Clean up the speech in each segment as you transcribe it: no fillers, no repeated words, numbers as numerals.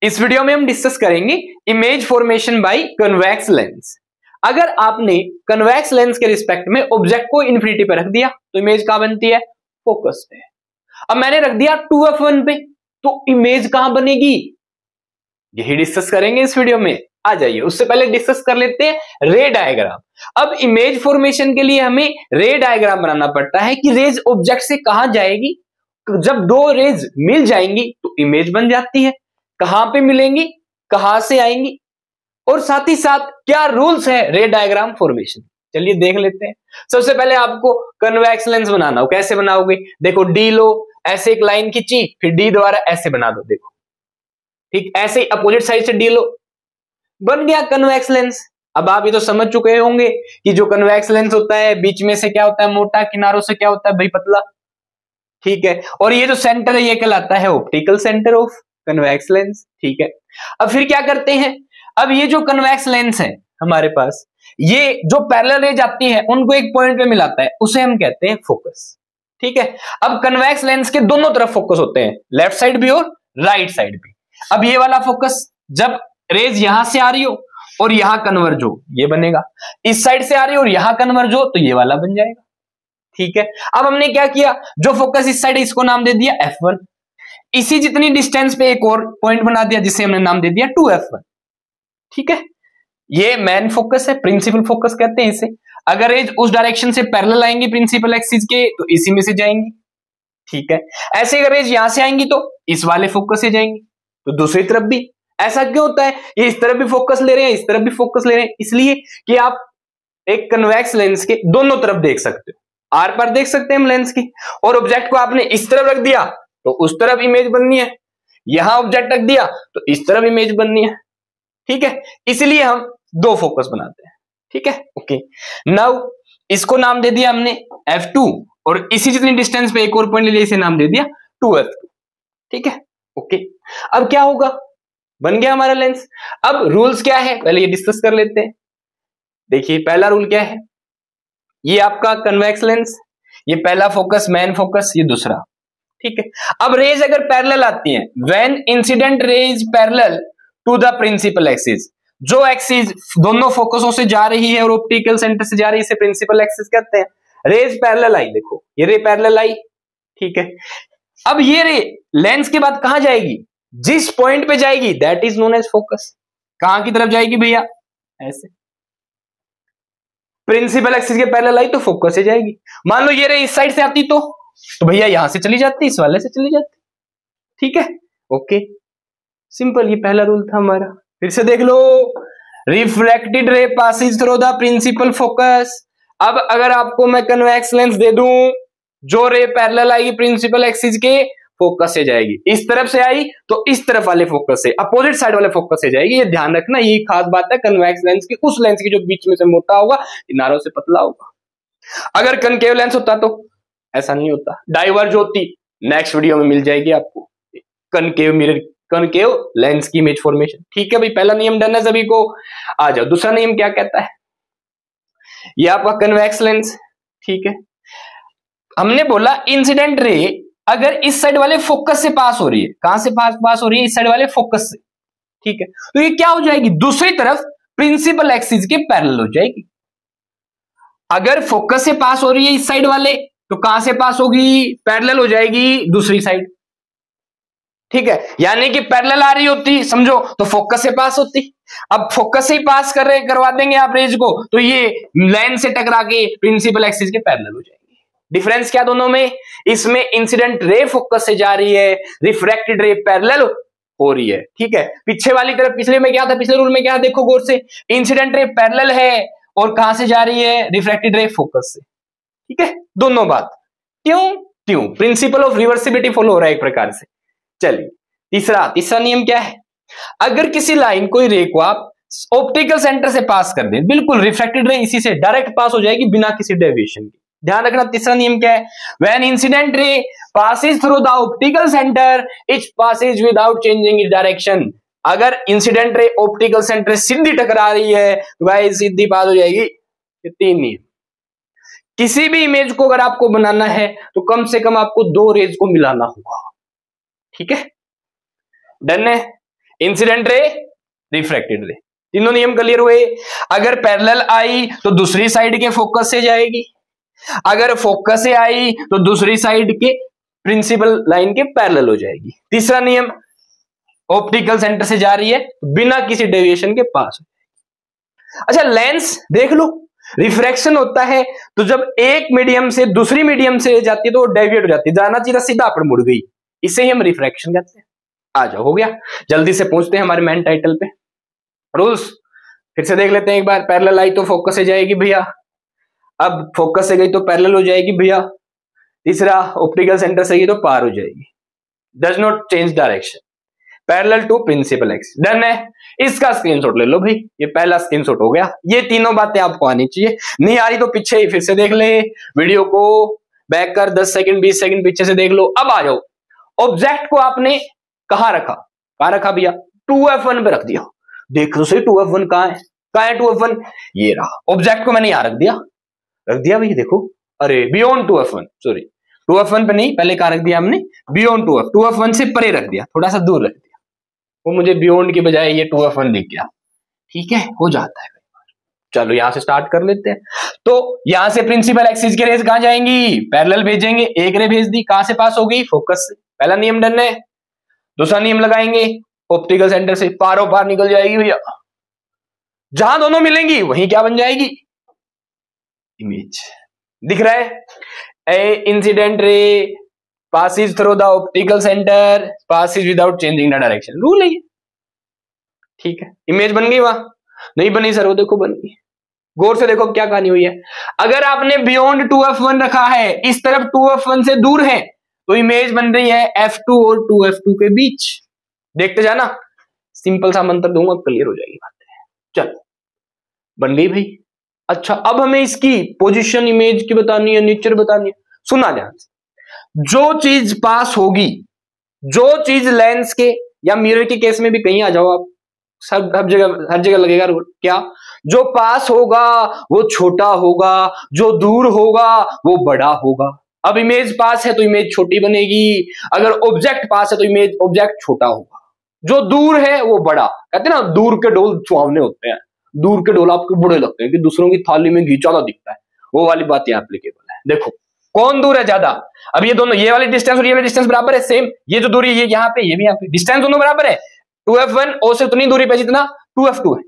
इस वीडियो में हम डिस्कस करेंगे image formation by convex lens. अगर आपने कन्वेक्स लेंस के रिस्पेक्ट में ऑब्जेक्ट को इन्फिनिटी पे रख दिया तो इमेज कहां बनती है? फोकस पे। अब मैंने रख दिया 2f1 पे, तो इमेज कहां बनेगी? यही डिस्कस करेंगे इस वीडियो में। आ जाइए, उससे पहले डिस्कस कर लेते हैं रे डायग्राम। अब इमेज फॉर्मेशन के लिए हमें रे डायग्राम बनाना पड़ता है कि रेज ऑब्जेक्ट से कहां जाएगी। जब दो रेज मिल जाएंगी तो इमेज बन जाती है। कहां पे मिलेंगी, कहां से आएंगी, और साथ ही साथ क्या रूल्स है रे डायग्राम फॉर्मेशन, चलिए देख लेते हैं। सबसे पहले आपको कन्वेक्स लेंस बनाना हो, कैसे बनाओगे? देखो, डी लो, ऐसे एक लाइन खींची, फिर डी द्वारा ऐसे बना दो, देखो ठीक, ऐसे ही अपोजिट साइड से डी लो, बन गया कन्वेक्स लेंस। अब आप ये तो समझ चुके होंगे कि जो कन्वेक्स लेंस होता है बीच में से क्या होता है मोटा, किनारों से क्या होता है भाई पतला, ठीक है। और ये जो सेंटर है ये कहलाता है optical centre of convex lens, ठीक है। अब फिर क्या करते हैं, अब ये जो कन्वेक्स लेंस है हमारे पास, ये जो पैरेलल रेज आती है उनको एक पॉइंट पे मिलाता है, उसे हम कहते हैं फोकस, ठीक है। अब कन्वेक्स लेंस के दोनों तरफ फोकस होते हैं, लेफ्ट साइड भी और राइट साइड भी। अब ये वाला फोकस, जब रेज यहां से आ रही हो और यहां कन्वर्ज हो, ये बनेगा। इस साइड से आ रही हो और यहां कन्वर्ज हो तो ये वाला बन जाएगा, ठीक है। अब हमने क्या किया, जो फोकस इस साइड है इसको नाम दे दिया f1, इसी जितनी डिस्टेंस पे एक और पॉइंट बना दिया जिसे हमने नाम दे दिया 2f1, ठीक है। ये मेन फोकस है, प्रिंसिपल फोकस कहते हैं इसे। अगर रेज उस डायरेक्शन से पैरेलल आएंगी प्रिंसिपल एक्सिस के तो इसी में से जाएंगी, ठीक है। ऐसे अगर रेज यहां से आएंगी तो इस वाले फोकस से जाएंगी, तो दूसरी तरफ भी। ऐसा क्यों होता है, ये इस तरफ भी फोकस ले रहे हैं, इस तरफ भी फोकस ले रहे हैं, इसलिए कि आप एक कन्वेक्स लेंस के दोनों तरफ देख सकते हो, आर पार देख सकते हैं हम लेंस की। और ऑब्जेक्ट को आपने इस तरफ रख दिया तो उस तरफ इमेज बननी है, यहां ऑब्जेक्ट रख दिया तो इस तरफ इमेज बननी है, ठीक है। इसलिए हम दो फोकस बनाते हैं, ठीक है, ओके। नाउ इसको नाम दे दिया हमने f2, और इसी जितनी डिस्टेंस पे एक और पॉइंट ले लिया, इसे नाम दे दिया 2f2, ठीक है, ओके। अब क्या होगा, बन गया हमारा लेंस। अब रूल्स क्या है पहले ये डिस्कस कर लेते हैं। देखिए पहला रूल क्या है, ये आपका कन्वेक्स लेंस, ये पहला फोकस मेन फोकस, ये दूसरा, ठीक है। अब रेज अगर पैरेलल आती हैं, when incident rays parallel to the principal axis, जो एक्सिस दोनों फोकसों से जा रही है और ऑप्टिकल सेंटर से जा रही है इसे प्रिंसिपल एक्सिस कहते हैं। रेज पैरेलल आई, देखो ये रे पैरेलल आई, ठीक है। अब ये रे लेंस के बाद कहां जाएगी, जिस पॉइंट पे जाएगी that is known as focus. कहां की तरफ जाएगी भैया, ऐसे प्रिंसिपल एक्सिस के पैरेलल आई तो फोकस से जाएगी। मान लो ये रे इस साइड से आती तो भैया यहां से चली जाती, इस वाले से चली जाती, ठीक है, ओके, सिंपल। ये पहला रूल था हमारा। फिर से देख लो, refracted ray passes through the principal focus. अब अगर आपको मैं कन्वेक्स लेंस दे दूं, जो रे पैरेलल आएगी प्रिंसिपल एक्सिस के, फोकस से जाएगी, इस तरफ से आई तो इस तरफ वाले फोकस से, अपोजिट साइड वाले फोकस से जाएगी। ये ध्यान रखना, यही खास बात है कन्वेक्स लेंस की, उस लेंस की जो बीच में से मोटा होगा, किनारों से पतला होगा। अगर कनकेव लेंस होता तो ऐसा नहीं होता, डाइवर्ज होती। नेक्स्ट वीडियो में मिल जाएगी आपको कनकेव मिरर, कनकेव लेंस की इमेज फॉर्मेशन, ठीक है भाई। पहला नियम डन है सभी को। आ जाओ, दूसरा नियम क्या कहता है, ये आपका कन्वेक्स लेंस, ठीक है। हमने बोला इंसिडेंट रे अगर इस साइड वाले फोकस से पास हो रही है, कहां से पास हो रही है, इस साइड वाले फोकस से, ठीक है, तो ये क्या हो जाएगी, दूसरी तरफ प्रिंसिपल एक्सिस के पैरेलल हो जाएगी। अगर फोकस से पास हो रही है इस साइड वाले तो कहां से पास होगी, पैरेलल हो जाएगी दूसरी साइड, ठीक है। यानी कि पैरेलल आ रही होती समझो तो फोकस से पास होती। अब फोकस से ही पास करवा देंगे आप रेज को तो ये लेंस से टकरा के प्रिंसिपल एक्सिस के पैरेलल हो जाएगी। डिफरेंस क्या दोनों में, इसमें इंसिडेंट रे फोकस से जा रही है, रिफ्रैक्टेड रे पैरेलल हो रही है, ठीक है। पीछे वाली तरफ, पिछले में क्या था, पिछले रूल में क्या, देखो गौर से, इंसिडेंट रे पैरेलल है और कहां से जा रही है, रिफ्रैक्टेड रे फोकस से, ठीक है। दोनों बात क्यों प्रिंसिपल ऑफ रिवर्सिबिलिटी फॉलो हो रहा है एक प्रकार से। चलिए तीसरा नियम क्या है, अगर किसी लाइन कोई रे को आप ऑप्टिकल सेंटर से पास कर दें, बिल्कुल रिफ्रैक्टेड रे इसी से डायरेक्ट पास हो जाएगी बिना किसी डेविएशन के। ध्यान रखना, तीसरा नियम क्या है, when incident ray passes through the optical centre it passes without changing its direction. अगर इंसिडेंट रे ऑप्टिकल सेंटर सीधी टकरा रही है तो गाइस सीधी पास हो जाएगी। ये तीन नियम। किसी भी इमेज को अगर आपको बनाना है तो कम से कम आपको दो रेज को मिलाना होगा, ठीक है, डन है। इंसिडेंट रे, रिफ्रैक्टेड रे, तीनों नियम क्लियर हुए। अगर पैरेलल आई तो दूसरी साइड के फोकस से जाएगी, अगर फोकस से आई तो दूसरी साइड के प्रिंसिपल लाइन के पैरेलल हो जाएगी। तीसरा नियम, ऑप्टिकल सेंटर से जा रही है बिना किसी डेविएशन के पास। अच्छा लेंस देख लो, रिफ्रैक्शन होता है तो जब एक मीडियम से दूसरी मीडियम से जाती है तो वो डेविएट हो जाती है, जाना चाहिए सीधा पर मुड़ गई, इसे ही हम रिफ्रैक्शन कहते हैं। आ जाओ, हो गया, जल्दी से पहुंचते हैं हमारे मेन टाइटल पे। रूल्स फिर से देख लेते हैं एक बार। पैरेलल आई तो फोकस से जाएगी भैया, अब फोकस से गई तो पैरेलल हो जाएगी भैया। तीसरा, ऑप्टिकल सेंटर से गई तो पार हो जाएगी, does not change direction, parallel to principal axis. Done है, इसका स्क्रीनशॉट ले लो भाई, ये पहला स्क्रीनशॉट हो गया। ये तीनों बातें आपको आनी चाहिए, नहीं आ रही तो पीछे ही फिर से देख ले, वीडियो को बैक कर 10 सेकंड 20 सेकंड पीछे से देख लो। अब आ जाओ, ऑब्जेक्ट को आपने कहां रखा, कहां रखा भैया, 2f1 पे रख दिया। देखो सही 2f1 कहां है, कहां है 2f1, ये रहा। ऑब्जेक्ट को मैंने यहां रख दिया भैया, देखो, अरे बियॉन्ड 2f1, सॉरी 2f1 पे नहीं, पहले कहां रख दिया हमने, बियॉन्ड 2f1 से परे रख दिया, थोड़ा सा दूर रख दिया, वो मुझे बियॉन्ड की बजाय ये 2f1 दिख गया। ठीक है, हो जाता है। चलो यहां से स्टार्ट कर लेते हैं। तो यहां से प्रिंसिपल एक्सिस की रेज कहां जाएंगी, पैरेलल भेजेंगे, एक रे भेज दी, कहां से पास होगी, फोकस से। पहला नियम डन है। दूसरा नियम लगाएंगे, ऑप्टिकल सेंटर से पारों पार निकल जाएगी भैया, जहां दोनों मिलेंगी वहीं क्या बन जाएगी, इमेज। दिख रहा है, ए incident ray passes through the optical center, passes without changing the direction, rule है ये। ठीक है, इमेज बन गई, वहां नहीं बनी सर, वो देखो बन गई। गौर से देखो क्या कहानी हुई है। अगर आपने बियॉन्ड 2f1 रखा है, इस तरफ 2f1 से दूर है, तो इमेज बन रही है f2 और 2f2 के बीच। देखते जाना, सिंपल सा मंत्र दूंगा, क्लियर हो जाएगी बात। चल बन गई भाई। अच्छा, अब हमें इसकी पोजीशन इमेज की बतानी है, नेचर बतानी है। सुना ध्यान से, जो चीज पास होगी, जो चीज लेंस के या मिरर के केस में भी कहीं आ जाओ आप, सब हर जगह लगेगा रूल। क्या, जो पास होगा वो छोटा होगा, जो दूर होगा वो बड़ा होगा। अब इमेज पास है तो इमेज छोटी बनेगी, अगर ऑब्जेक्ट पास है तो इमेज ऑब्जेक्ट छोटा होगा, जो दूर है वो बड़ा। कहते हैं ना, दूर के डोल सुहावने होते हैं, दूर के डोल आपको बुरे लगते हैं कि दूसरों की थाली में घी ज्यादा दिखता है, वो वाली बात यहाँ एप्लीकेबल है। देखो कौन दूर है ज्यादा, अब ये दोनों, ये वाली डिस्टेंस और ये वाली डिस्टेंस बराबर है, सेम। ये जो दूरी ये यहाँ पे, ये भी यहाँ पे, डिस्टेंस दोनों बराबर है। 2f1 ओ से उतनी दूरी पे जितना 2f2 है।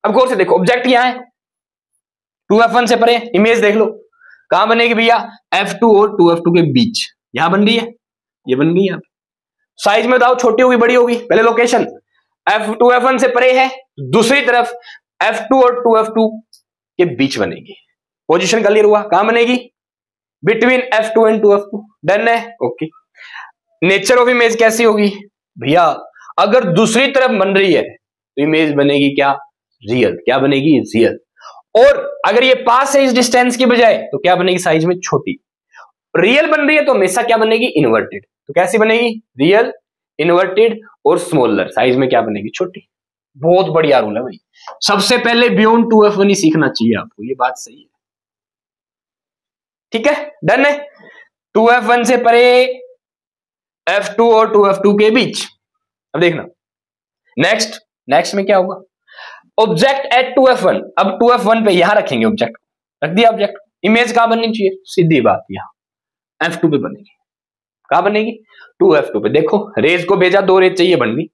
अब गौर से देखो, ऑब्जेक्ट यहाँ है, 2f1 से परे, इमेज देख लो कहां बनेगी भैया, f2 और 2f2 के बीच, यहां बन रही है, ये बन गई। यहाँ पे साइज में बताओ, छोटी होगी बड़ी होगी, पहले लोकेशन, f2f1 से परे है, दूसरी तरफ f2 और 2f2 के बीच बनेगी। पोजीशन क्लियर हुआ, कहां बनेगी, between f2 and 2f2। Done है, ओके। नेचर ऑफ इमेज कैसी होगी भैया, अगर दूसरी तरफ बन रही है तो इमेज बनेगी क्या, रियल। क्या बनेगी, रियल। और अगर ये पास है इस डिस्टेंस की बजाय तो क्या बनेगी, साइज में छोटी। रियल बन रही है तो हमेशा क्या बनेगी, इन्वर्टेड। तो कैसी बनेगी, रियल, इन्वर्टेड और स्मॉलर, साइज में क्या बनेगी, छोटी। बहुत बढ़िया रूल है भाई, सबसे पहले बियॉन्ड 2f1 ही सीखना चाहिए आपको, ये बात सही है। ठीक है, डन है। 2f1 से परे, f2 और 2f2 के बीच। अब देखना नेक्स्ट में क्या होगा, ऑब्जेक्ट एट 2f1। अब 2f1 पे यहां रखेंगे ऑब्जेक्ट, रख दिया ऑब्जेक्ट, इमेज कहां बननी चाहिए, सीधी बात यहां f2 पे बनेगी। कहां बनेगी, 2f2 पे। देखो रेज को भेजा, 2 रेज चाहिए, बन गई।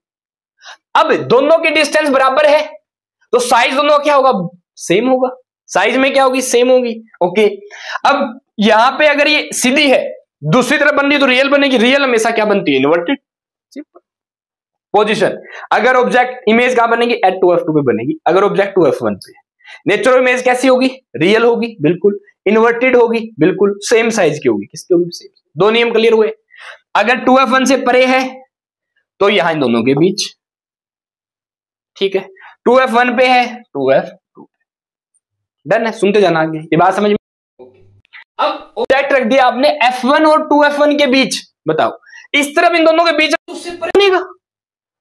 अब दोनों की डिस्टेंस बराबर है तो साइज दोनों क्या होगा, सेम होगा। साइज में क्या होगी, सेम होगी। ओके, अब यहां पे अगर ये सीधी है, दूसरी तरफ बन रही है तो रियल बनेगी। रियल हमेशा क्या बनती है, इन्वर्टेड। पोजीशन, अगर ऑब्जेक्ट, इमेज कहां बनेगी, एट 2f2 पे बनेगी, अगर ऑब्जेक्ट 2f1 पे। नेचुरल इमेज कैसी होगी, रियल होगी बिल्कुल, इन्वर्टेड होगी बिल्कुल, सेम साइज की होगी। किसकी होगी, सेम। दो नियम क्लियर हुए। अगर 2f1 से परे है तो यहां इन दोनों के बीच, ठीक है। 2f1 पे है, 2f2 पे। डन है, सुनते जाना आगे, ये बात समझ में। अब ऑब्जेक्ट रख दिया आपने f1 और 2f1 के बीच, बताओ इस तरफ इन दोनों के बीच उससे परे बनेगा,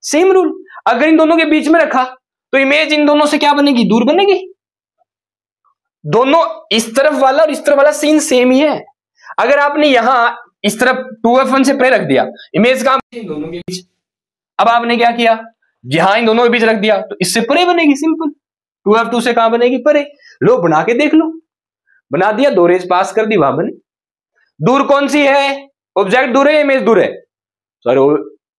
सेम रूल। अगर इन दोनों के बीच में रखा तो इमेज इन दोनों से क्या बनेगी, दूर बनेगी। दोनों, इस तरफ वाला और इस तरफ वाला सीन सेम ही है। अगर आपने यहां इस तरफ 2f1 से परे रख दिया, इमेज कहां, इन दोनों के बीच। अब आपने क्या किया, यहां इन दोनों के बीच रख दिया तो इससे परे बनेगी, सिंपल 2f2 से कहां बनेगी, परे। लो बना के देख लो, बना दिया, दो रेज पास कर दी, वहां बने। दूर कौन सी है, ऑब्जेक्ट दूर है, इमेज दूर है, सर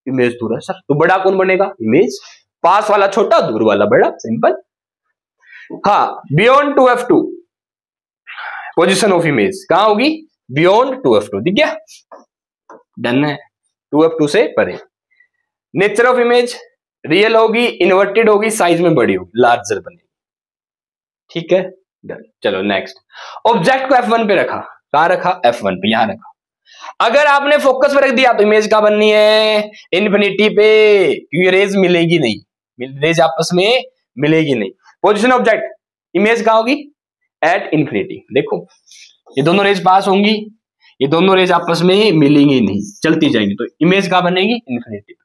इमेज दूर है सर, तो बड़ा कौन बनेगा, इमेज। पास वाला छोटा, दूर वाला बड़ा, सिंपल। हाँ, beyond 2f2 position of image कहां होगी, बियॉन्ड 2f2, दिख गया, डन है, 2f2 से परे। नेचर ऑफ इमेज रियल होगी, इन्वर्टेड होगी, साइज में बड़ी होगी, लार्जर बनेगी, ठीक है, डन। चलो नेक्स्ट, ऑब्जेक्ट को F1 पे रखा, कहां रखा, F1 पे, यहां रखा। अगर आपने फोकस पे रख दिया तो इमेज कहां बननी है, इन्फिनिटी पे, क्योंकि रेज मिलेगी नहीं, रेज आपस में मिलेगी नहीं। पोजीशन ऑब्जेक्ट, इमेज कहां होगी, एट इन्फिनिटी। देखो ये दोनों रेज पास होंगी, ये दोनों रेज आपस में मिलेंगी नहीं, चलती जाएंगी, तो इमेज कहां बनेगी, इन्फिनिटी पे।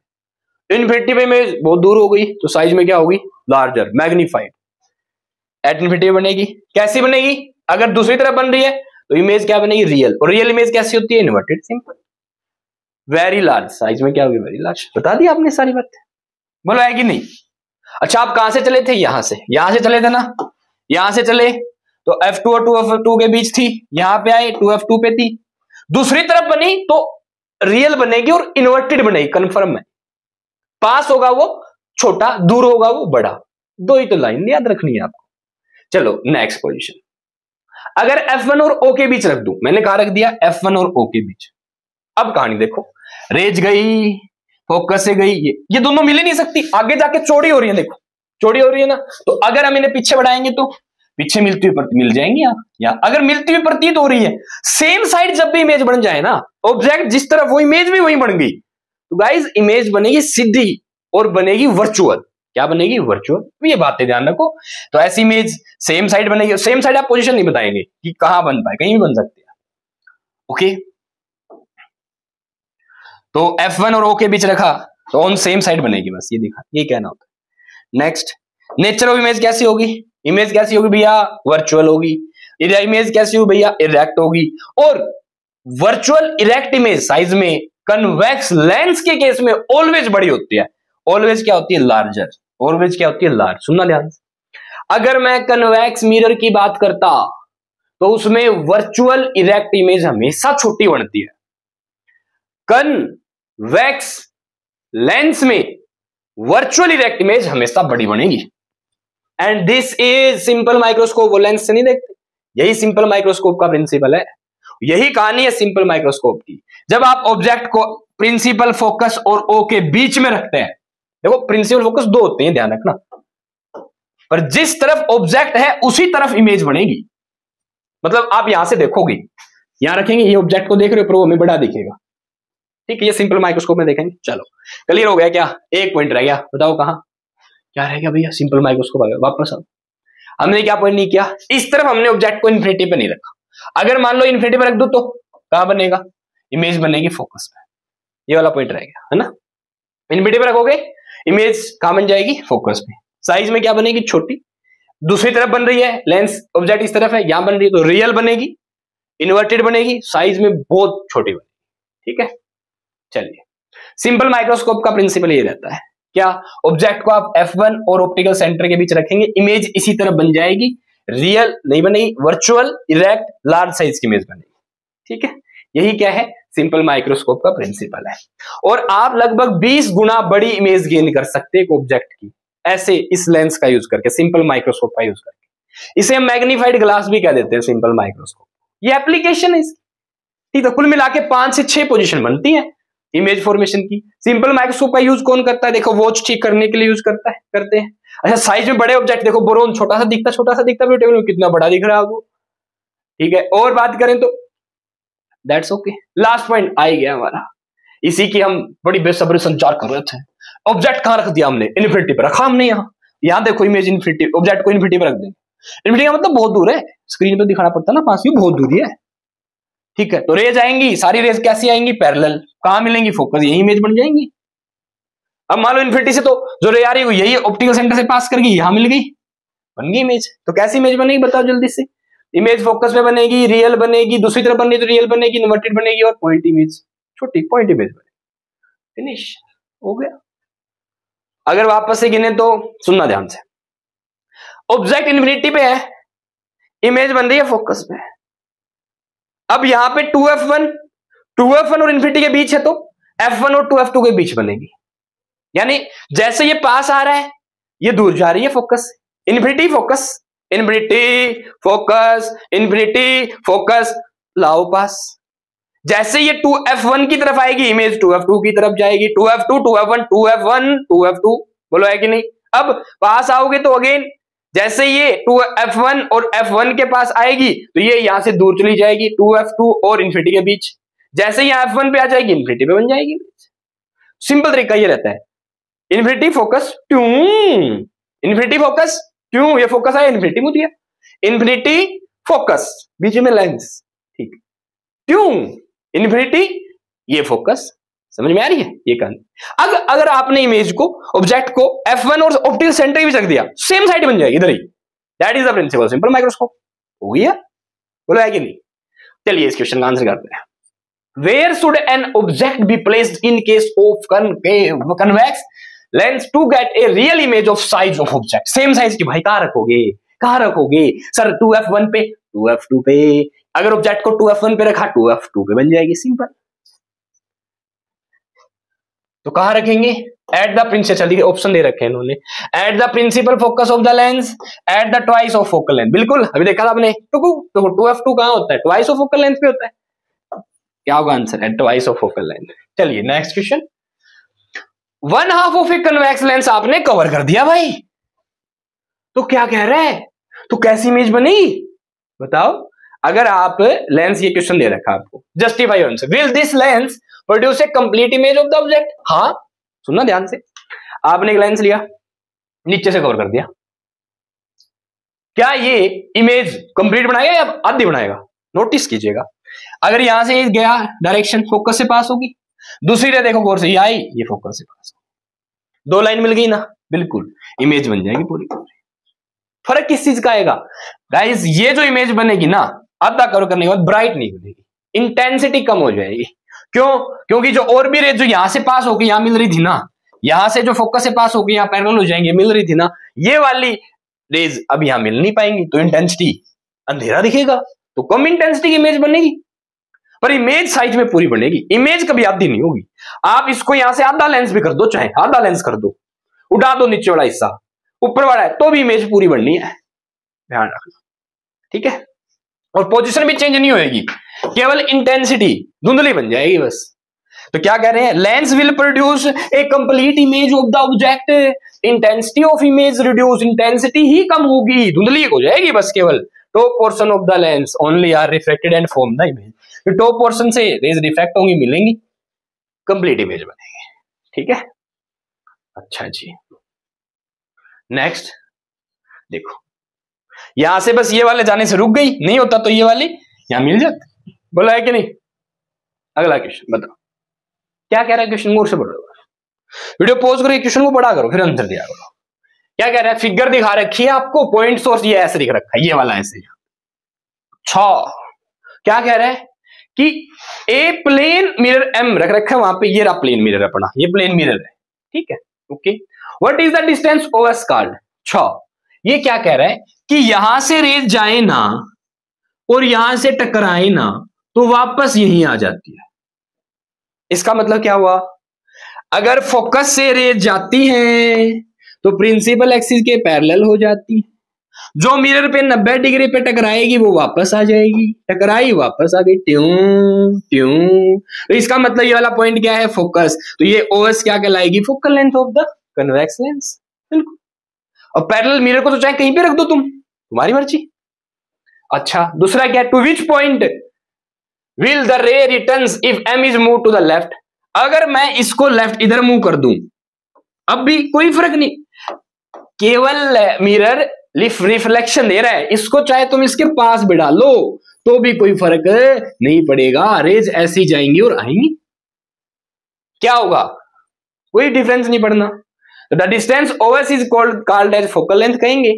इन्फिनिटी पे इमेज बहुत दूर हो गई तो साइज में क्या होगी, लार्जर, मैग्नीफाइड। एट इन्फिनिटी बनेगी, कैसी बनेगी, अगर दूसरी तरफ बन रही है तो इमेज क्या बनेगी, रियल, और रियल इमेज कैसी होती है, inverted, simple. Very large, size में क्या होगी, वेरी लार्ज। बता दी आपने सारी बात, बोलो है कि नहीं। अच्छा आप कहां से चले थे, यहां से चले थे ना, यहां से चले तो F2 और 2f2 के बीच थी, यहां पे आए 2f2 पे थी, दूसरी तरफ बनी तो रियल बनेगी और इन्वर्टेड बनेगी, कंफर्म है। पास होगा वो छोटा, दूर होगा वो बड़ा, दो ही तो लाइन याद रखनी है आपको। चलो नेक्स्ट पोजीशन, अगर F1 और O के बीच रख दूं, मैंने कहा रख दिया F1 और O के बीच। अब कहानी देखो, रेज गई, फोकस से गई, ये दोनों मिल ही नहीं सकती, आगे जाके चौड़ी हो रही है, देखो चौड़ी हो रही है ना, तो अगर हम इन्हें पीछे बढ़ाएंगे तो पीछे मिलती हुई प्रतीत मिल जाएंगी या अगर मिलती हुई प्रतीत हो रही है, सेम साइड जब भी इमेज बन जाए ना, ऑब्जेक्ट जिस तरफ वो इमेज भी वही बन गई, तो गाइज इमेज बनेगी सीधी और बनेगी वर्चुअल। क्या बनेगी, वर्चुअल। तो ये बातें ध्यान रखो, तो ऐसी इमेज सेम साइड बनेगी, सेम साइड आप पोजीशन नहीं बताएंगे कि कहां बन पाए, कहीं भी बन सकती है, ओके। तो F1 और O के बीच रखा तो ऑन सेम साइड बनेगी, बस ये दिखा, ये कहना होता है। नेक्स्ट, नेचर ऑफ इमेज कैसी होगी, इमेज कैसी होगी भैया, वर्चुअल होगी। इमेज कैसी होगी भैया, इरेक्ट होगी। और वर्चुअल इरेक्ट इमेज साइज में कन्वेक्स लेंस के केस में ऑलवेज बड़ी होती है, ऑलवेज क्या होती है, लार्जर, ऑलवेज क्या होती है, लार्ज। सुनना ध्यान से, अगर मैं कन्वेक्स मिरर की बात करता तो उसमें वर्चुअल इरेक्ट इमेज हमेशा छोटी बनती है, कन्वेक्स लेंस में वर्चुअल इरेक्ट इमेज हमेशा बड़ी बनेगी। And this is simple microscope, वो लेंस से नहीं देखते, यही सिंपल माइक्रोस्कोप का प्रिंसिपल है, यही कहानी है सिंपल माइक्रोस्कोप की। जब आप ऑब्जेक्ट को प्रिंसिपल फोकस और ओ के बीच में रखते हैं, देखो प्रिंसिपल फोकस दो होते हैं, ध्यान रखना, पर जिस तरफ ऑब्जेक्ट है उसी तरफ इमेज बनेगी। मतलब आप यहां से देखोगे, यहां रखेंगे, ये ऑब्जेक्ट को देख रहे हो, पर वो हमें बड़ा दिखेगा, ठीक है, ये सिंपल माइक्रोस्कोप में देखेंगे। चलो क्लियर हो गया क्या, एक पॉइंट रह गया, बताओ कहां, क्या रह गया भैया, सिंपल माइक्रोस्कोप आ गया। वापस आओ, हमने क्या पॉइंट नहीं किया, इस तरफ हमने ऑब्जेक्ट को इन्फिनिटी पे नहीं रखा, अगर मान लो इन्फिनिटी पे रख दो तो कहां बनेगा, इमेज बनेगी फोकस पे, ये वाला पॉइंट रह गया है ना। इन्फिनिटी पे रखोगे इमेज कहां बन जाएगी, फोकस पे। साइज में क्या बनेगी, छोटी। दूसरी तरफ बन रही है, लेंस ऑब्जेक्ट इस तरफ है, यहां बन रही है तो रियल बनेगी, इन्वर्टेड बनेगी, साइज में बहुत छोटी बनेगी, ठीक है। चलिए, सिंपल माइक्रोस्कोप का प्रिंसिपल ये रहता है, क्या, ऑब्जेक्ट को आप F1 और ऑप्टिकल सेंटर के बीच रखेंगे, इमेज इसी तरफ बन जाएगी, रियल नहीं बनेगी, वर्चुअल इरेक्ट लार्ज साइज की इमेज बनेगी, ठीक है। यही क्या है, सिंपल माइक्रोस्कोप का प्रिंसिपल है। और आप लगभग 20 गुना बड़ी इमेज गेन कर सकते हैं एक ऑब्जेक्ट की, ऐसे इस लेंस का यूज करके, सिंपल माइक्रोस्कोप का यूज करके। इसे हम मैग्नीफाइड ग्लास भी कह देते हैं, सिंपल माइक्रोस्कोप, ये एप्लीकेशन है इसकी, ठीक है। कुल मिला के 5 से 6 पोजीशन बनती है इमेज फॉर्मेशन की। सिंपल माइक्रोस्कोप का यूज कौन करता है, देखो वॉच ठीक करने के लिए यूज करते हैं। अच्छा, साइज में बड़े ऑब्जेक्ट, देखो बोरोन छोटा सा दिखता टेबल में कितना बड़ा दिख रहा है आपको, ठीक है। और बात करें तो दैट्स ओके। लास्ट पॉइंट आ ही गया हमारा, इसी की हम बड़ी बेसब्री संचार कर रहे थे। ऑब्जेक्ट कहां रख दिया हमने, इन्फिनिटी पर रखा हमने, यहां देखो इमेज इन्फिनिटी, ऑब्जेक्ट को इन्फिनिटी पर रख देंगे। इन्फिनिटी का मतलब बहुत दूर है, स्क्रीन पे दिखाना पड़ता है ना, पास भी बहुत दूर है, ठीक है। तो रेज आएंगी, सारी रेज कैसी आएंगी, पैरेलल, कहां मिलेंगी, फोकस, यही इमेज बन जाएंगी। अब मान लो इन्फिनिटी से तो जो रे आ रही है यही ऑप्टिकल सेंटर से पास कर गई, यहां मिल गई, बन गई इमेज। तो कैसी इमेज बनेगी बताओ जल्दी से, इमेज फोकस में बनेगी, रियल बनेगी, दूसरी तरफ बनेगी तो रियल बनेगी, इन्वर्टेड बनेगी, और पॉइंट इमेज, छोटी पॉइंट इमेज बनेगी, फिनिश हो गया। अगर वापस से गिने तो सुनना ध्यान से। ऑब्जेक्ट इन्फिनिटी पे है, इमेज बन रही है फोकस पे। अब यहां पे 2f1 और इन्फिनिटी के बीच है तो f1 और 2f2 के बीच बनेगी। यानी जैसे ये पास आ रहा है ये दूर जा रही है focus. Infinity focus, infinity focus, infinity focus, लाओ पास। जैसे ये 2f1 की तरफ आएगी इमेज 2f2 की तरफ जाएगी, 2f2 2f1 2f1 2f2, बोलो है कि नहीं। अब पास आओगे तो अगेन जैसे ये 2f1 और f1 के पास आएगी तो ये यहां से दूर चली जाएगी 2f2 और इन्फिनिटी के बीच। जैसे ही f1 पे आ जाएगी इन्फिनिटी पे बन जाएगी। सिंपल तरीका ये रहता है, इन्फिनिटी फोकस ट्यू, इन्फिनिटी फोकस ट्यू, ये फोकस आया इन्फिनिटी मुझे दिया, इन्फिनिटी फोकस बीच में लेंस, ठीक, ट्यू इन्फिनिटी, ये फोकस। समझ में आ रही है ये कहानी। अगर आपने इमेज को, ऑब्जेक्ट को f1 और ऑप्टिकल सेंटर भी रख दिया सेम साइड बन जाएगी इधर ही। That is the principal simple microscope. हो गया, बोलो है कि नहीं। चलिए इस क्वेश्चन का आंसर करते हैं। Where should an object be placed in case of convex lens to get a real image of size of object. Same size की भाई कहां रखोगे, कहां रखोगे सर 2f1 पे 2f2 पे। अगर ऑब्जेक्ट को 2f1 पे रखा 2f2 पे बन जाएगी, सिंपल। तो कहां रखेंगे, एट द प्रिंसिपल, चलिए ऑप्शन दे रखे हैं इन्होंने, at the principal focus of the lens, at the twice of focal length. बिल्कुल अभी देखा था आपने, तो 2f2 कहां होता है, ट्वाइस ऑफ फोकल लेंथ पे होता है। क्या होगा answer, at twice of focal length. चलिए next question, 1/2 of a convex lens आपने कवर कर दिया भाई, तो क्या कह रहा है, तो कैसी इमेज बनेगी बताओ। अगर आप लेंस, ये क्वेश्चन दे रखा आपको, justify your answer, will this lens produce a complete image of the object. हाँ सुनना ध्यान से, आपने एक लेंस लिया नीचे से कवर कर दिया, क्या ये इमेज कंप्लीट बनाएगा या आधी बनाएगा। नोटिस कीजिएगा, अगर यहां से गया डायरेक्शन फोकस से पास होगी, दूसरी रे देखो गौर से, ये आई ये फोकस से पास, दो लाइन मिल गई ना, बिल्कुल इमेज बन जाएगी पूरी। फर्क किस चीज का आएगा गाइस, ये जो इमेज बनेगी ना आधा कवर करने के बाद ब्राइट नहीं बनेगी, इंटेंसिटी कम हो जाएगी। क्यों, क्योंकि जो और भी रेज जो यहां से पास होगी यहां मिल रही थी ना, यहां से जो फोकस से पास होगी यहां पैरेलल हो जाएंगे, मिल रही थी ना, ये वाली रेज अब यहां मिल नहीं पाएंगी, तो इंटेंसिटी अंधेरा दिखेगा, तो कम इंटेंसिटी की इमेज बनेगी। पर इमेज साइज में पूरी बनेगी, इमेज कभी आधी नहीं होगी। आप इसको यहां से आधा लेंस भी कर दो, चाहे आधा लेंस कर दो, उठा दो नीचे वाला हिस्सा, ऊपर वाला है, तो भी इमेज पूरी बननी है, ध्यान रखना, ठीक है। और पोजीशन भी चेंज नहीं होगी, केवल इंटेंसिटी धुंधली बन जाएगी बस। तो क्या कह रहे हैं, lens will produce a complete image of the object, intensity of image reduce, intensity ही कम होगी, धुंधली हो जाएगी बस, केवल top portion of the lens only are reflected and form the image. तो टॉप पोर्शन से रेज रिफ्लेक्ट होंगी, मिलेंगी, कंप्लीट इमेज बनेगी, ठीक है। अच्छा जी, नेक्स्ट देखो, यहां से बस ये वाले जाने से रुक गई, नहीं होता तो ये वाली यहां मिल जाती, बोला है कि नहीं। अगला क्वेश्चन बताओ क्या कह रहा है, क्वेश्चन मोर से पढ़ो, वीडियो पॉज करो, क्वेश्चन को पढ़ा करो, फिर आंसर दिया करो। क्या कह रहा है, फिगर दिखा रखी है आपको, पॉइंट सोर्स ये ऐसे दिख रखा है, ये वाला ऐसे। अच्छा क्या कह रहा है कि ए प्लेन मिरर एम रख रखा है वहां पे, ये रहा प्लेन मिरर अपना, ये प्लेन मिरर है, ठीक है, okay. What is the distance OS called. अच्छा ये क्या कह रहा है कि यहां से रेज जाए ना और यहां से टकराए ना तो वापस यहीं आ जाती है। इसका मतलब क्या हुआ, अगर फोकस से रेज जाती है तो प्रिंसिपल एक्सिस के पैरेलल हो जाती है, जो मिरर पे 90 डिग्री पे टकराएगी वो वापस आ जाएगी, टकराई वापस आ गई, ट्यूं ट्यूं। तो इसका मतलब ये वाला पॉइंट क्या है, फोकस। तो ये ओएस क्या कहलाएगी, focal length of the convex lens, बिल्कुल। और पैरेलल मिरर को तो चाहे कहीं पे रख दो तुम, तुम्हारी मर्जी। अच्छा दूसरा क्या, to which point will the ray returns if M is move to the left. अगर मैं इसको लेफ्ट इधर मूव कर दूं, अब भी कोई फर्क नहीं, केवल मिरर रिफ्लेक्शन दे रहा है, इसको चाहे तुम इसके पास बिठा लो तो भी कोई फर्क नहीं पड़ेगा, रेज ऐसी जाएंगी और आएंगी, क्या होगा, कोई डिफरेंस नहीं पड़ना। The distance OS is called as focal length कहेंगे,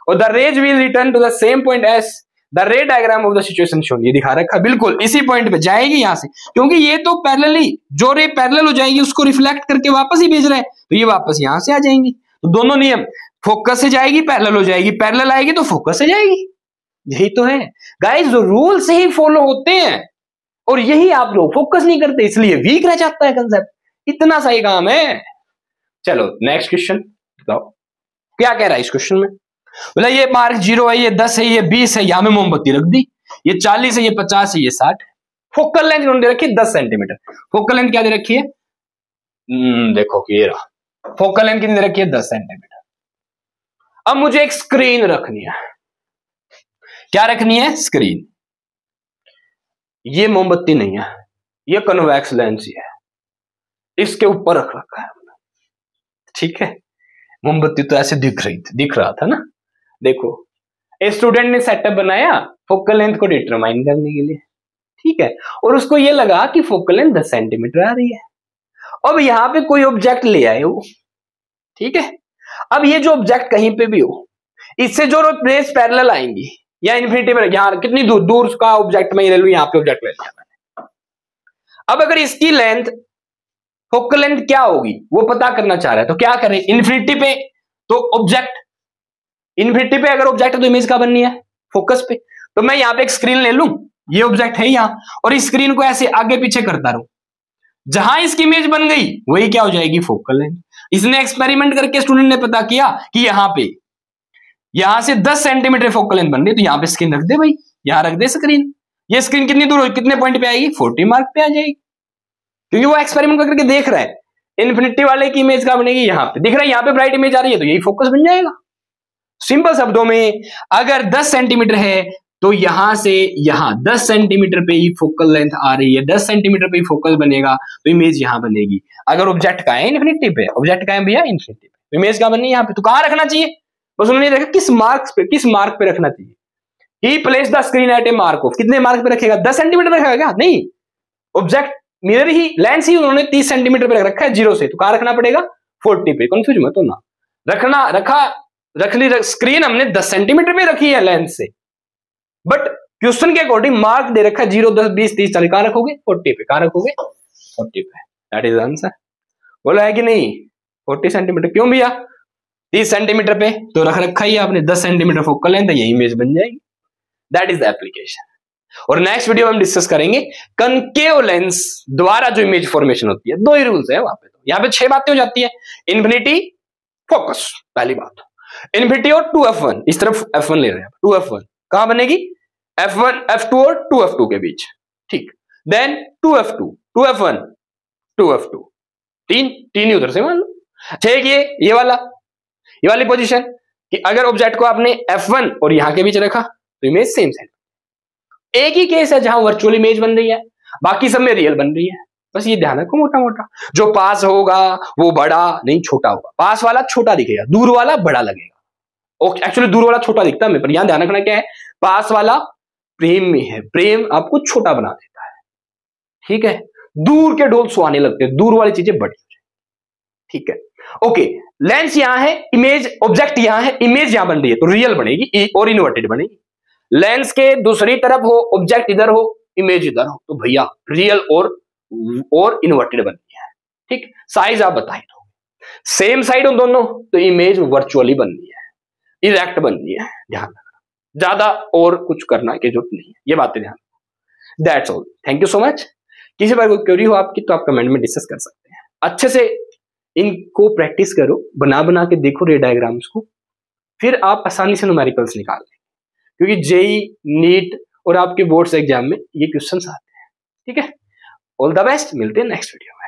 और the rays will return to the same point as the ray diagram of the situation shown, ये दिखा रखा बिल्कुल इसी पॉइंट पे जाएगी यहां से, क्योंकि ये तो पैरेलली जो रे पैरेलल हो जाएगी उसको रिफ्लेक्ट करके वापस ही भेज रहे हैं, तो ये वापस यहां से आ जाएंगी। तो दोनों नियम, फोकस से जाएगी पैरेलल हो जाएगी, पैरेलल आएगी तो फोकस से जाएगी। यही तो है गाइस, जो रूल से ही फॉलो होते हैं और यही आप लोग फोकस नहीं करते, इसलिए वीक रह जाता है कंसेप्ट। इतना सही काम है। चलो नेक्स्ट क्वेश्चन बताओ क्या कह रहा है इस क्वेश्चन में। बोला ये मार्क 0 है, ये 10 है, ये 20 है, यहां में मोमबत्ती रख दी, ये 40 है, ये 50 है, ये 60। फोकल लेंथ इन्होंने दे रखी है 10 सेंटीमीटर। फोकल लेंथ क्या दे रखी है, देखो ये रहा, फोकल लेंथ कितनी दे रखी है 10 सेंटीमीटर। अब मुझे एक स्क्रीन रखनी है, क्या रखनी है, स्क्रीन। ये मोमबत्ती नहीं है, ये कन्वेक्स लेंस ही है, इसके ऊपर रख रखा है, ठीक है। मोमबत्ती तो ऐसे दिख रहा था ना। देखो एक स्टूडेंट ने सेटअप बनाया फोकल लेंथ को डिटरमाइन करने के लिए, ठीक है, और उसको ये लगा कि फोकल लेंथ 10 सेंटीमीटर आ रही है। अब यहां पे कोई ऑब्जेक्ट ले आए वो, ठीक है। अब ये जो ऑब्जेक्ट कहीं पे भी हो, इससे जो रेस पैरेलल आएंगी या इन्फिनिटी में, यहां कितनी दूर दूर का ऑब्जेक्ट में ले लू, यहां पे ऑब्जेक्ट ले लिया। अब अगर इसकी लेंथ फोकल लेंथ क्या होगी वो पता करना चाह रहा है, तो क्या करें, इन्फिनिटी पे तो ऑब्जेक्ट, इन्फिनिटी पे अगर ऑब्जेक्ट है तो इमेज का बननी है फोकस पे, तो मैं यहां पे एक स्क्रीन ले लूं, ये ऑब्जेक्ट है यहां, और इस स्क्रीन को ऐसे आगे पीछे करता रहूं, जहां इसकी इमेज बन गई वही क्या हो जाएगी, फोकल लेंथ। इसने एक्सपेरिमेंट करके स्टूडेंट ने पता किया कि यहां से 10 सेंटीमीटर फोकल लेंथ बन रही, तो यहां पे स्क्रीन रख दे भाई, यहां रख दे स्क्रीन। ये स्क्रीन कितनी दूर होगी, कितने पॉइंट पे आएगी, 40 मार्क पे आ जाएगी, क्योंकि वो एक्सपेरिमेंट करके देख रहा है इन्फिनिटी वाले की इमेज क्या बनेगी, यहां पे दिख रहा है, यहां पे ब्राइट इमेज आ रही है, तो यही फोकस बन जाएगा। सिंपल शब्दों में अगर 10 सेंटीमीटर है तो यहां से यहां 10 सेंटीमीटर पे ही फोकल लेंथ आ रही है, 10 सेंटीमीटर पे ही फोकस बनेगा, तो इमेज यहां बनेगी। अगर ऑब्जेक्ट का है इन्फिनिटी पे, ऑब्जेक्ट का है भैया इन्फिनिटी पे, तो इमेज क्या बनी यहां पे, तो कहां रखना चाहिए, बस उन्होंने देखा किस मार्क पे रखना चाहिए। He place the screen at a mark of, कितने मार्क पे रखेगा, 10 सेंटीमीटर रखेगा क्या, नहीं, ऑब्जेक्ट मिरर ही लेंस ही उन्होंने 30 सेंटीमीटर पे रखा है 0 से, तो कहां रखना पड़ेगा, 40 पे। कंफ्यूज मत होना, रख ली स्क्रीन हमने 10 सेंटीमीटर पे रखी है लेंस से, बट क्वेश्चन के अकॉर्डिंग मार्क दे रखा है 0, 10, 20, 30, 40, कहां रखोगे, 40 पे। कहां रखोगे, 40 पे। That is answer. बोला है कि नहीं, 40 सेंटीमीटर क्यों भैया, 30 सेंटीमीटर पे तो रख रखा ही आपने, 10 सेंटीमीटर फोकल लेंथ, यही इमेज बन जाएगी। That is the application. और नेक्स्ट वीडियो में हम डिस्कस करेंगे कनकेव लेंस द्वारा जो इमेज फॉर्मेशन होती है। 2 ही रूल्स है वहां पे, तो यहां पे 6 बातें हो जाती है, इन्फिनिटी, फोकस, पहली बात, इन्फिनिटी और 2f1, इस तरफ f1 ले रहे हैं, 2f1 कहां बनेगी, f1 f2 और 2f2 के बीच, ठीक। देन 2f2 2f1 2f2, तीन ही उधर से मान लो। ठीक, ये वाली पोजीशन कि अगर ऑब्जेक्ट को आपने f1 और यहां के बीच रखा तो इमेज सेम साइड। एक ही केस है जहां वर्चुअल इमेज बन रही है, बाकी सब में रियल बन रही है। बस ये ध्यान रखो, मोटा मोटा जो पास होगा वो बड़ा नहीं छोटा होगा, पास वाला छोटा दिखेगा, दूर वाला बड़ा लगेगा। एक्चुअली दूर वाला छोटा दिखता है, पर यहां ध्यान रखना क्या है, पास वाला प्रेम में है, प्रेम आपको छोटा बना देता है, ठीक है। दूर के डोल सुहाने लगते हैं, दूर वाली चीजें बड़ी, ठीक है। ओके, लेंस यहां है, इमेज ऑब्जेक्ट यहां है, इमेज यहां बन रही है, तो रियल बनेगी और इन्वर्टेड बनेगी। लेंस के दूसरी तरफ हो, ऑब्जेक्ट इधर हो, इमेज इधर हो, तो भैया रियल और इन्वर्टेड बनती है, ठीक। साइज आप बता ही दो, सेम साइड हो दोनों तो इमेज वर्चुअली बननी है, इरेक्ट बननी है, ध्यान रखना, ज्यादा और कुछ करना की जरूरत नहीं है, ये बातें ध्यान। That's all, thank you so much. किसी बार कोई क्वेरी हो आपकी तो आप कमेंट में डिस्कस कर सकते हैं। अच्छे से इनको प्रैक्टिस करो, बना के देखो रे डायग्राम्स को, फिर आप आसानी से न्यूमेरिकल्स निकाल लें, क्योंकि जेई, नीट और आपके बोर्ड्स एग्जाम में ये क्वेश्चंस आते हैं, ठीक है। ऑल द बेस्ट, मिलते हैं नेक्स्ट वीडियो में।